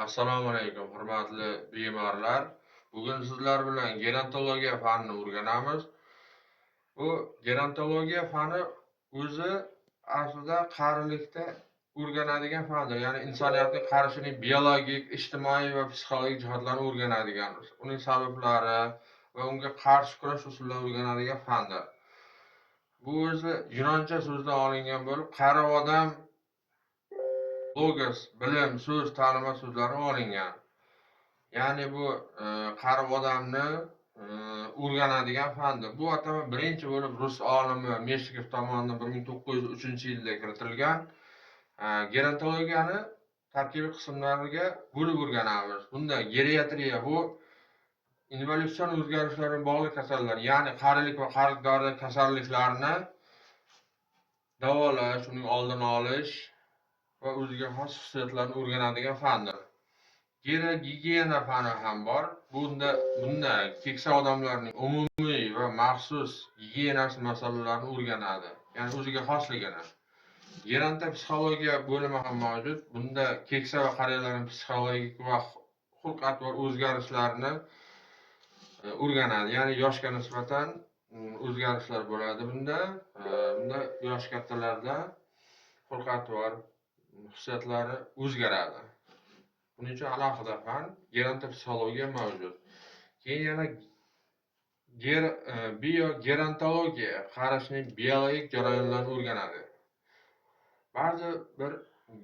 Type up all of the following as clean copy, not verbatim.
Assalomu alaykum, hurmatli bemorlar. Bugun sizlar bilan gerontologiya fanini o'rganamiz. Bu gerontologiya fani o'zi aslida qarilikda o'rganadigan fandir. Ya'ni insoniyatning qarishining biologik, ijtimoiy va psixologik jihatlarini o'rganadigan, uning sabablari va unga qarshi kurash usullarini o'rganadigan fandir. Bu o'zi yunoncha so'zdan olingan bo'lib, qari odam, logos, bilim, so'z, ta'limot so'zlari olingan. Ya'ni bu qari odamni o'rganadigan fandir. Bu atama birinchi bo'lib rus olimi Meshkov tomonidan 1903-yilda kiritilgan. Gerontologiyani tarkibiy qismlariga bo'lib o'rganamiz. Bunda geriatriya bu involyutsion o'zgarishlarga bog'liq kasallar, ya'ni qarilik va qarilikdagi kasalliklarni davolash, uning oldini olish va o'ziga xos xususiyatlarni o'rganadigan fandir. Gigiyena fani ham bor. Bunda keksa odamlarning umumiy va maxsus gigiyenasi masalalarini o'rganadi. Ya'ni o'ziga xosligini. Gerontopsixologiya bo'limi ham mavjud. Bunda keksa va qariyalarning psixologik va xulq-atvor o'zgarishlarini o'rganadi. Ya'ni yoshga nisbatan o'zgarishlar bo'ladi bunda. Bunda yosh kattalarda xulq-atvor xususiyatlari o'zgaradi. Buning uchun alohida fan gerontopsixologiya mavjud. Keyin yana biogerontologiya qarashning biologik jarayonlarini o'rganadi. Ba'zi bir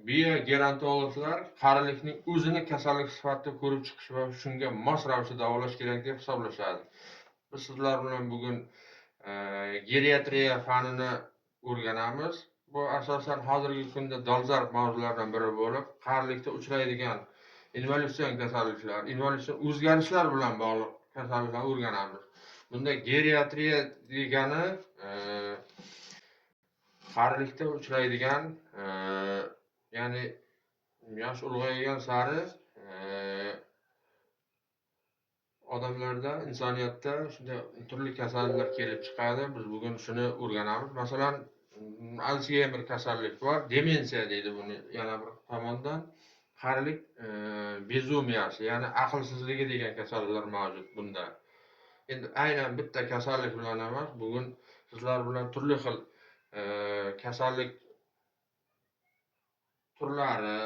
biogerontologlar qarilikning o'zini kasallik sifatida ko'rib chiqish va shunga mos ravishda davolash kerak deb hisoblashadi. Biz sizlar bilan bugun geriatriya fanini o'rganamiz. Bu asosan hozirgi kunda dolzarb mavzulardan biri bo'lib, qarilikda uchraydigan involyutsion kasalliklar, involyutsion o'zgarishlar bilan bog'liq kasalliklarni o'rganamiz. Bunda geriatriya degani qarilikda uchraydigan, ya'ni yosh ulg'aygan sari odamlarda, insoniyatda shunday turli kasalliklar kelib chiqadi. Biz bugun shuni o'rganamiz. Masalan, Alsgeymer kasallik bor, demensiya deydi buni yana bir tomondan. Qarilik bezumiyasi, ya'ni aqlsizligi degan kasalliklar mavjud bunda. Endi aynan bitta kasallik bilan emas, bugun sizlar bilan turli xil kasallik turlari,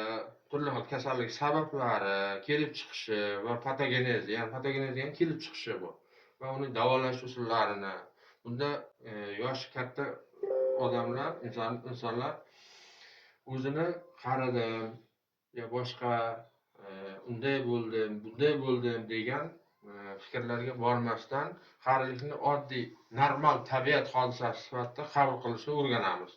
turli xil kasallik sabablari, kelib chiqishi va patogenezi, ya'ni patogenezi degan kelib chiqishi bu va uni davolash usullarini. Bunda yoshi katta odamlar, insonlar o'zini qaridim ya boshqa unday bo'ldim, bunday bo'ldim degan fikrlarga bormasdan qarilikni oddiy, normal tabiat hodisasi sifatida qabul qilishni o'rganamiz.